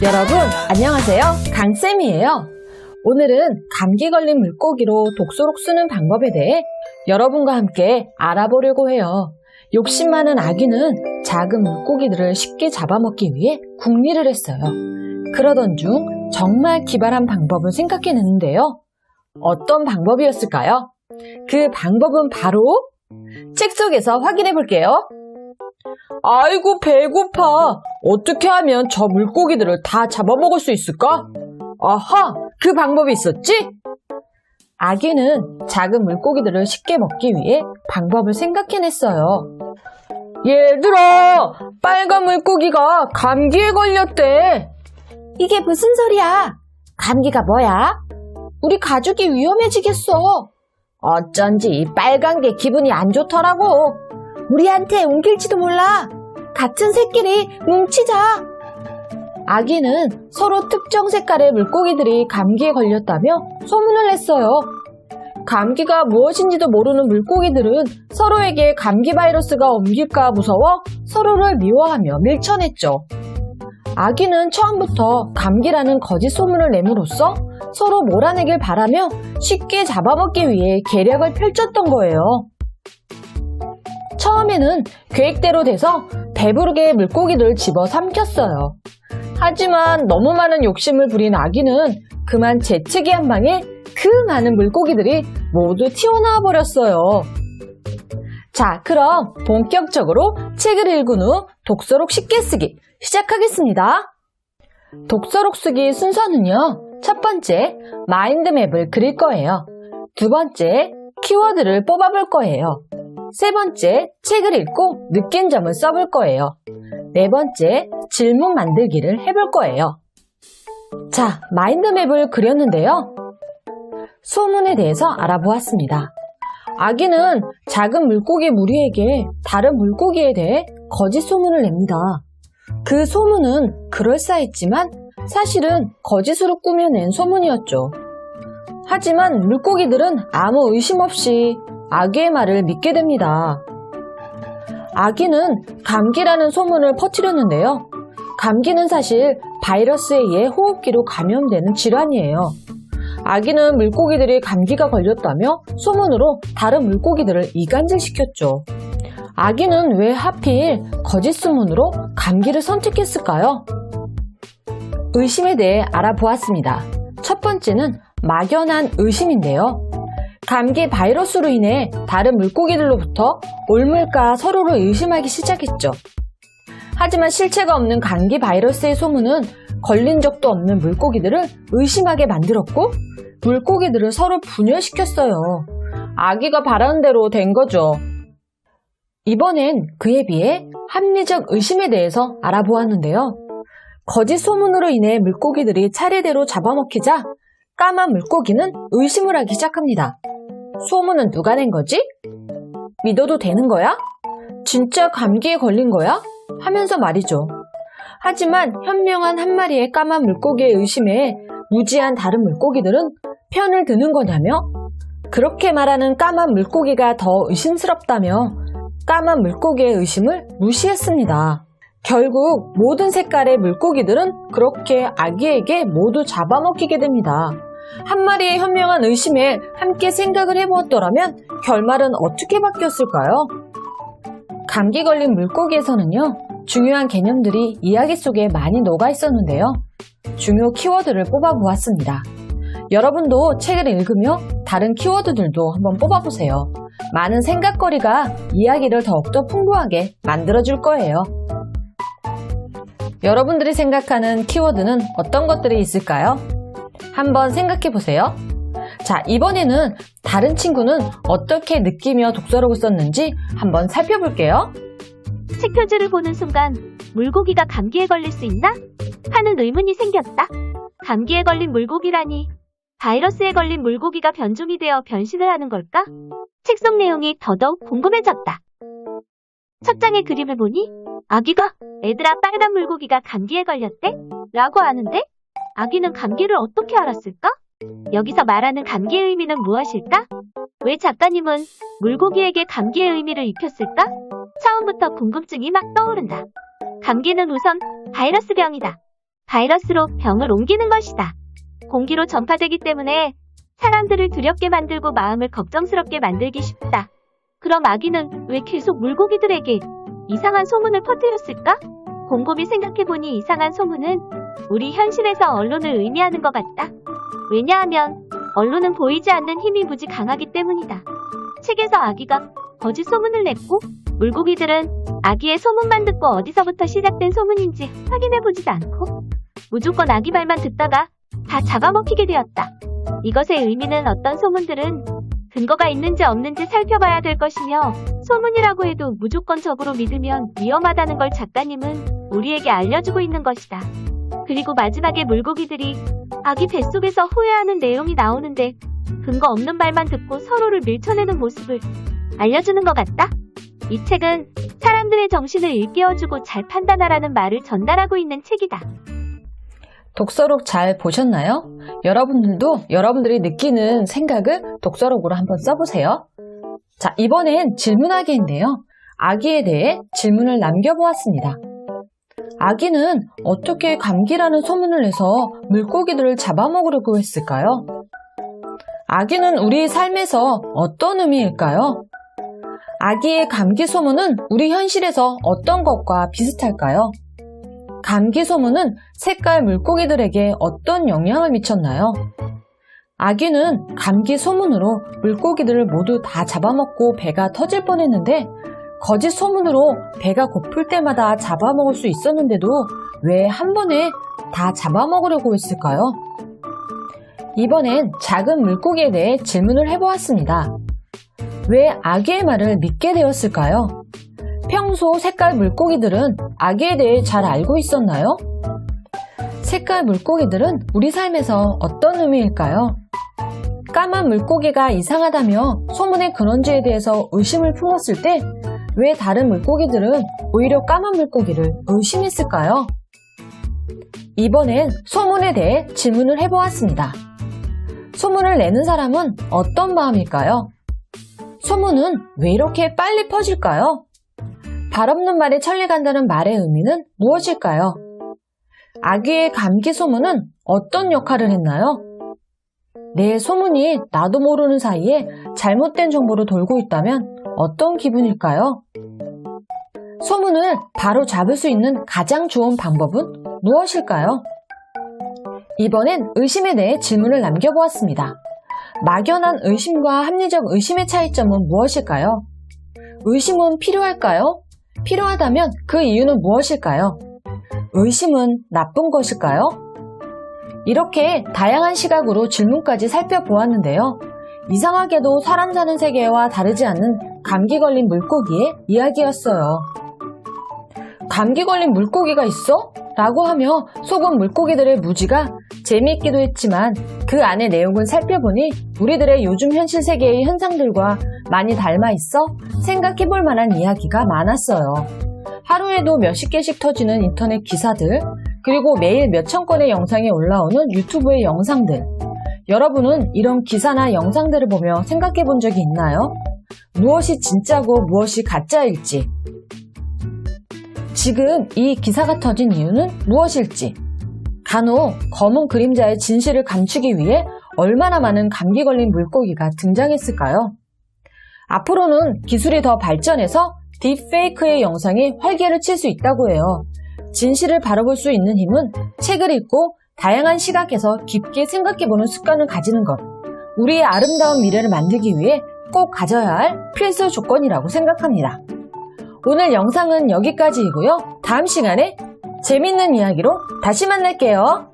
여러분, 안녕하세요. 강쌤이에요. 오늘은 감기 걸린 물고기로 독소록 쓰는 방법에 대해 여러분과 함께 알아보려고 해요. 욕심 많은 아기는 작은 물고기들을 쉽게 잡아먹기 위해 궁리를 했어요. 그러던 중 정말 기발한 방법을 생각해냈는데요. 어떤 방법이었을까요? 그 방법은 바로 책 속에서 확인해 볼게요. 아이고, 배고파. 어떻게 하면 저 물고기들을 다 잡아먹을 수 있을까? 아하, 그 방법이 있었지? 아기는 작은 물고기들을 쉽게 먹기 위해 방법을 생각해냈어요. 얘들아, 빨간 물고기가 감기에 걸렸대. 이게 무슨 소리야? 감기가 뭐야? 우리 가족이 위험해지겠어. 어쩐지 빨간 게 기분이 안 좋더라고. 우리한테 옮길지도 몰라. 같은 새끼리 뭉치자. 아기는 서로 특정 색깔의 물고기들이 감기에 걸렸다며 소문을 냈어요. 감기가 무엇인지도 모르는 물고기들은 서로에게 감기 바이러스가 옮길까 무서워 서로를 미워하며 밀쳐냈죠. 아기는 처음부터 감기라는 거짓 소문을 내므로써 서로 몰아내길 바라며 쉽게 잡아먹기 위해 계략을 펼쳤던 거예요. 처음에는 계획대로 돼서 배부르게 물고기를 집어 삼켰어요. 하지만 너무 많은 욕심을 부린 아기는 그만 재채기 한 방에 그 많은 물고기들이 모두 튀어나와 버렸어요. 자, 그럼 본격적으로 책을 읽은 후 독서록 쉽게 쓰기 시작하겠습니다. 독서록 쓰기 순서는요. 첫 번째, 마인드맵을 그릴 거예요. 두 번째, 키워드를 뽑아볼 거예요. 세 번째, 책을 읽고 느낀 점을 써볼 거예요. 네 번째, 질문 만들기를 해볼 거예요. 자, 마인드맵을 그렸는데요. 소문에 대해서 알아보았습니다. 아기는 작은 물고기 무리에게 다른 물고기에 대해 거짓 소문을 냅니다. 그 소문은 그럴싸했지만 사실은 거짓으로 꾸며낸 소문이었죠. 하지만 물고기들은 아무 의심 없이 아기의 말을 믿게 됩니다. 아기는 감기라는 소문을 퍼뜨렸는데요. 감기는 사실 바이러스에 의해 호흡기로 감염되는 질환이에요. 아기는 물고기들이 감기가 걸렸다며 소문으로 다른 물고기들을 이간질시켰죠. 아기는 왜 하필 거짓 소문으로 감기를 선택했을까요? 의심에 대해 알아보았습니다. 첫 번째는 막연한 의심인데요. 감기 바이러스로 인해 다른 물고기들로부터 옮을까 서로를 의심하기 시작했죠. 하지만 실체가 없는 감기 바이러스의 소문은 걸린 적도 없는 물고기들을 의심하게 만들었고 물고기들을 서로 분열시켰어요. 아기가 바라는 대로 된 거죠. 이번엔 그에 비해 합리적 의심에 대해서 알아보았는데요. 거짓 소문으로 인해 물고기들이 차례대로 잡아먹히자 까만 물고기는 의심을 하기 시작합니다. 소문은 누가 낸 거지? 믿어도 되는 거야? 진짜 감기에 걸린 거야? 하면서 말이죠. 하지만 현명한 한 마리의 까만 물고기의 의심에 무지한 다른 물고기들은 편을 드는 거냐며? 그렇게 말하는 까만 물고기가 더 의심스럽다며 까만 물고기의 의심을 무시했습니다. 결국 모든 색깔의 물고기들은 그렇게 아기에게 모두 잡아먹히게 됩니다. 한 마리의 현명한 의심에 함께 생각을 해보았더라면 결말은 어떻게 바뀌었을까요? 감기 걸린 물고기에서는요, 중요한 개념들이 이야기 속에 많이 녹아 있었는데요. 중요 키워드를 뽑아보았습니다. 여러분도 책을 읽으며 다른 키워드들도 한번 뽑아보세요. 많은 생각거리가 이야기를 더욱더 풍부하게 만들어줄 거예요. 여러분들이 생각하는 키워드는 어떤 것들이 있을까요? 한번 생각해보세요. 자, 이번에는 다른 친구는 어떻게 느끼며 독서록을 썼는지 한번 살펴볼게요. 책 표지를 보는 순간 물고기가 감기에 걸릴 수 있나? 하는 의문이 생겼다. 감기에 걸린 물고기라니 바이러스에 걸린 물고기가 변종이 되어 변신을 하는 걸까? 책 속 내용이 더더욱 궁금해졌다. 첫 장의 그림을 보니 아기가 "얘들아, 빨간 물고기가 감기에 걸렸대? 라고 하는데 아기는 감기를 어떻게 알았을까? 여기서 말하는 감기의 의미는 무엇일까? 왜 작가님은 물고기에게 감기의 의미를 입혔을까? 처음부터 궁금증이 막 떠오른다. 감기는 우선 바이러스병이다. 바이러스로 병을 옮기는 것이다. 공기로 전파되기 때문에 사람들을 두렵게 만들고 마음을 걱정스럽게 만들기 쉽다. 그럼 아기는 왜 계속 물고기들에게 이상한 소문을 퍼뜨렸을까? 곰곰이 생각해보니 이상한 소문은 우리 현실에서 언론을 의미하는 것 같다. 왜냐하면 언론은 보이지 않는 힘이 무지 강하기 때문이다. 책에서 아기가 거짓 소문을 냈고 물고기들은 아기의 소문만 듣고 어디서부터 시작된 소문인지 확인해보지도 않고 무조건 아기 말만 듣다가 다 잡아먹히게 되었다. 이것의 의미는 어떤 소문들은 근거가 있는지 없는지 살펴봐야 될 것이며 소문이라고 해도 무조건적으로 믿으면 위험하다는 걸 작가님은 우리에게 알려주고 있는 것이다. 그리고 마지막에 물고기들이 아기 뱃속에서 후회하는 내용이 나오는데 근거 없는 말만 듣고 서로를 밀쳐내는 모습을 알려주는 것 같다. 이 책은 사람들의 정신을 일깨워주고 잘 판단하라는 말을 전달하고 있는 책이다. 독서록 잘 보셨나요? 여러분들도 여러분들이 느끼는 생각을 독서록으로 한번 써보세요. 자, 이번엔 질문하기인데요. 아기에 대해 질문을 남겨보았습니다. 아기는 어떻게 감기라는 소문을 내서 물고기들을 잡아먹으려고 했을까요? 아기는 우리 삶에서 어떤 의미일까요? 아기의 감기 소문은 우리 현실에서 어떤 것과 비슷할까요? 감기 소문은 색깔 물고기들에게 어떤 영향을 미쳤나요? 아기는 감기 소문으로 물고기들을 모두 다 잡아먹고 배가 터질 뻔했는데 거짓 소문으로 배가 고플 때마다 잡아먹을 수 있었는데도 왜 한 번에 다 잡아먹으려고 했을까요? 이번엔 작은 물고기에 대해 질문을 해보았습니다. 왜 아기의 말을 믿게 되었을까요? 평소 색깔 물고기들은 아기에 대해 잘 알고 있었나요? 색깔 물고기들은 우리 삶에서 어떤 의미일까요? 까만 물고기가 이상하다며 소문의 근원지에 대해서 의심을 품었을 때 왜 다른 물고기들은 오히려 까만 물고기를 의심했을까요? 이번엔 소문에 대해 질문을 해보았습니다. 소문을 내는 사람은 어떤 마음일까요? 소문은 왜 이렇게 빨리 퍼질까요? 발 없는 말에 천리 간다는 말의 의미는 무엇일까요? 아기의 감기 소문은 어떤 역할을 했나요? 내 소문이 나도 모르는 사이에 잘못된 정보로 돌고 있다면 어떤 기분일까요? 소문을 바로 잡을 수 있는 가장 좋은 방법은 무엇일까요? 이번엔 의심에 대해 질문을 남겨보았습니다. 막연한 의심과 합리적 의심의 차이점은 무엇일까요? 의심은 필요할까요? 필요하다면 그 이유는 무엇일까요? 의심은 나쁜 것일까요? 이렇게 다양한 시각으로 질문까지 살펴보았는데요. 이상하게도 사람 사는 세계와 다르지 않는 감기 걸린 물고기의 이야기였어요. 감기 걸린 물고기가 있어? 라고 하며 속은 물고기들의 무지가 재미있기도 했지만 그 안의 내용을 살펴보니 우리들의 요즘 현실 세계의 현상들과 많이 닮아 있어 생각해볼 만한 이야기가 많았어요. 하루에도 몇십 개씩 터지는 인터넷 기사들, 그리고 매일 몇천 건의 영상이 올라오는 유튜브의 영상들. 여러분은 이런 기사나 영상들을 보며 생각해 본 적이 있나요? 무엇이 진짜고 무엇이 가짜일지. 지금 이 기사가 터진 이유는 무엇일지. 간혹 검은 그림자의 진실을 감추기 위해 얼마나 많은 감기 걸린 물고기가 등장했을까요? 앞으로는 기술이 더 발전해서 딥페이크의 영상이 활개를 칠 수 있다고 해요. 진실을 바라볼 수 있는 힘은 책을 읽고 다양한 시각에서 깊게 생각해보는 습관을 가지는 것. 우리의 아름다운 미래를 만들기 위해 꼭 가져야 할 필수 조건이라고 생각합니다. 오늘 영상은 여기까지이고요. 다음 시간에 재밌는 이야기로 다시 만날게요.